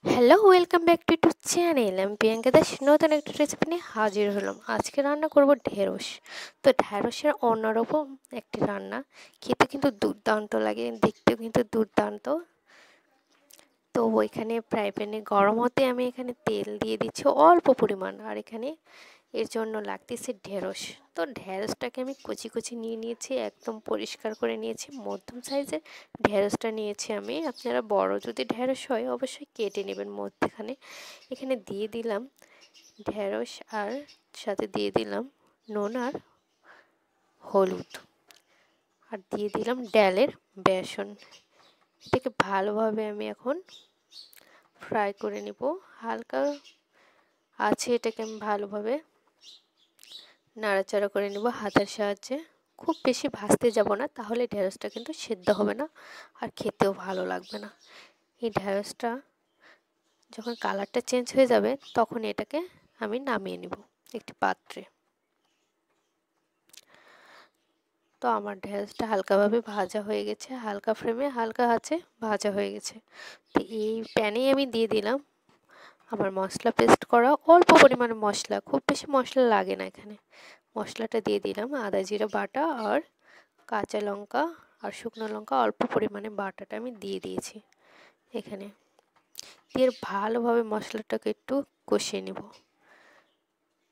Hello, welcome back to channel. আমি প্রিয়াঙ্কা দাস নতুন একটা রেসিপি নিয়ে হাজির হলাম। আজকে রান্না করব ঢেঁড়স। তো ঢেঁড়সের অন্যরকম একটি রান্না, খেতে কিন্তু দুর্দান্ত লাগে, দেখতেও কিন্তু দুর্দান্ত। তো ওইখানে ফ্রাই প্যানে গরম হতে আমি এখানে তেল দিয়ে দিচ্ছি অল্প পরিমাণ, আর এখানে এর জন্য লাগতেছে ঢেঁড়স। তো ঢেঁড়সটাকে আমি কুচি কুচি নিয়ে নিয়েছি, একদম পরিষ্কার করে নিয়েছি। মধ্যম সাইজের ঢেঁড়সটা নিয়েছি আমি। আপনারা বড় যদি ঢেঁড়স হয় অবশ্যই কেটে নেবেন মধ্যখানে। এখানে দিয়ে দিলাম ঢেঁড়স, আর সাথে দিয়ে দিলাম নুন আর হলুদ, আর দিয়ে দিলাম ডালের বেসন। এটাকে ভালোভাবে আমি এখন ফ্রাই করে নেব। হালকা আছে এটাকে আমি ভালোভাবে নাড়াচাড়া করে নেব হাতের সাহায্যে। খুব বেশি ভাজতে যাব না, তাহলে ঢেঁড়সটা কিন্তু সেদ্ধ হবে না আর খেতেও ভালো লাগবে না। এই ঢেঁড়সটা যখন কালারটা চেঞ্জ হয়ে যাবে তখন এটাকে আমি নামিয়ে নেব একটি পাত্রে। তো আমার ঢেঁড়সটা হালকাভাবে ভাজা হয়ে গেছে, হালকা ফ্লেমে হালকা আঁচে ভাজা হয়ে গেছে। তো এই প্যানেই আমি দিয়ে দিলাম আমার মশলা পেস্ট করা অল্প পরিমাণে মশলা, খুব বেশি মশলা লাগে না এখানে। মশলাটা দিয়ে দিলাম আদা জিরা বাটা, আর কাঁচা লঙ্কা আর শুকনো লঙ্কা অল্প পরিমাণে বাটাটা আমি দিয়ে দিয়েছি এখানে। দিয়ে ভালোভাবে মশলাটাকে একটু কষিয়ে নেব।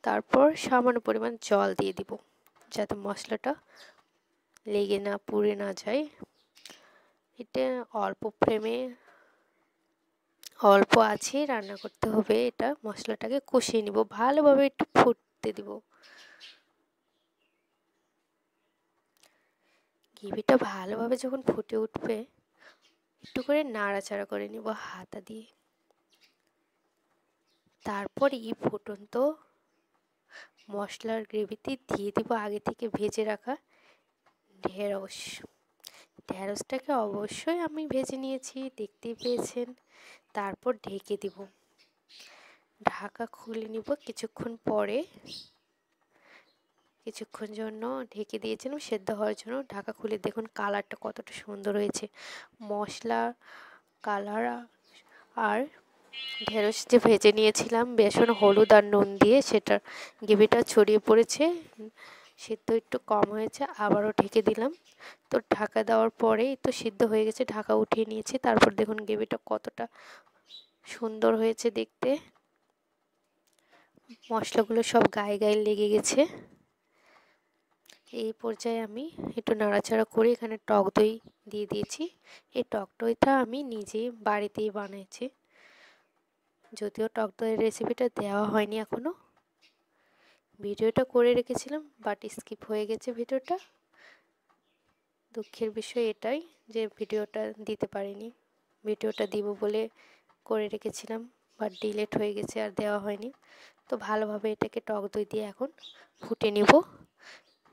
তারপর সামান্য পরিমাণ জল দিয়ে দিব, যাতে মশলাটা লেগে না পুড়ে না যায়। এটা অল্প ফ্লেমে অল্প আছে রান্না করতে হবে। এটা মশলাটাকে কষিয়ে নিব, ভালোভাবে একটু ফুটতে দিব। গ্রেভিটা ভালোভাবে যখন ফুটে উঠবে একটু করে নাড়াচাড়া করে নিব হাতা দিয়ে। তারপর এই ফুটন্ত মশলার গ্রেভিতে দিয়ে দিব আগে থেকে ভেজে রাখা ঢেঁড়স। ঢেঁড়সটাকে অবশ্যই আমি ভেজে নিয়েছি, দেখতেই পেয়েছেন। তারপর ঢেকে দিব, ঢাকা খুলে নিব কিছুক্ষণ পরে। কিছুক্ষণ জন্য ঢেকে দিয়েছিলাম সেদ্ধ হওয়ার জন্য। ঢাকা খুলে দেখুন কালারটা কতটা সুন্দর হয়েছে। মশলা কালার আর ঢেঁড়স যে ভেজে নিয়েছিলাম বেসন হলুদ আর নুন দিয়ে, সেটার গ্রেভিটা ছড়িয়ে পড়েছে। সিদ্ধ একটু কম হয়েছে, আবারও ঢেকে দিলাম। তো ঢাকা দেওয়ার পরেই তো সিদ্ধ হয়ে গেছে, ঢাকা উঠিয়ে নিয়েছি। তারপর দেখুন গ্রেভিটা কতটা সুন্দর হয়েছে দেখতে। মশলাগুলো সব গায়ে গায়ে লেগে গেছে। এই পর্যায়ে আমি একটু নাড়াচাড়া করে এখানে টক দই দিয়ে দিয়েছি। এই টক দইটা আমি নিজেই বাড়িতেই বানিয়েছি, যদিও টক দইয়ের রেসিপিটা দেওয়া হয়নি এখনও। ভিডিওটা করে রেখেছিলাম বাট স্কিপ হয়ে গেছে ভিডিওটা। দুঃখের বিষয় এটাই যে ভিডিওটা দিতে পারিনি। ভিডিওটা দিব বলে করে রেখেছিলাম, বাট ডিলেট হয়ে গেছে আর দেওয়া হয়নি। তো ভালোভাবে এটাকে টক দই দিয়ে এখন ফুটে নিব।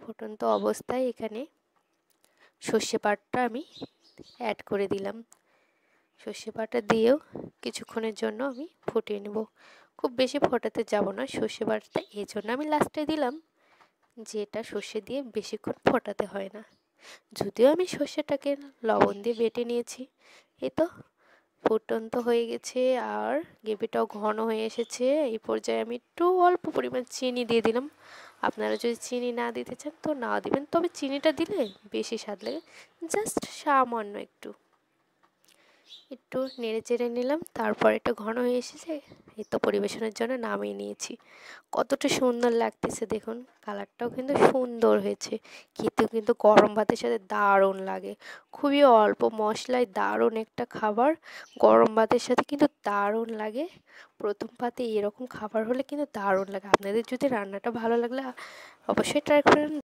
ফুটন্ত অবস্থায় এখানে সর্ষে বাটা আমি অ্যাড করে দিলাম। সর্ষে বাটা দিয়েও কিছুক্ষণের জন্য আমি ফুটিয়ে নেব। খুব বেশি ফোটাতে যাব না সর্ষে বাটাটা, এই জন্য আমি লাস্টে দিলাম, যে এটা সর্ষে দিয়ে বেশিক্ষণ ফোটাতে হয় না। যদিও আমি সর্ষেটাকে লবণ দিয়ে বেটে নিয়েছি। এই তো ফুটন্ত হয়ে গেছে আর গ্রেভিটাও ঘন হয়ে এসেছে। এই পর্যায়ে আমি একটু অল্প পরিমাণ চিনি দিয়ে দিলাম। আপনারা যদি চিনি না দিতে চান তো না দিবেন, তবে চিনিটা দিলে বেশি স্বাদ লাগে। জাস্ট সামান্য একটু একটু নেড়ে চেড়ে নিলাম। তারপর এটা ঘন হয়ে এসেছে, এই তো পরিবেশনের জন্য নামিয়ে নিয়েছি। কতটা সুন্দর লাগতেছে দেখুন, কালারটাও কিন্তু সুন্দর হয়েছে। খেতেও কিন্তু গরম ভাতের সাথে দারুণ লাগে। খুবই অল্প মশলায় দারুণ একটা খাবার, গরম ভাতের সাথে কিন্তু দারুণ লাগে। প্রথম পাতে এরকম খাবার হলে কিন্তু দারুণ লাগে। আপনাদের যদি রান্নাটা ভালো লাগলে অবশ্যই ট্রাই করেন।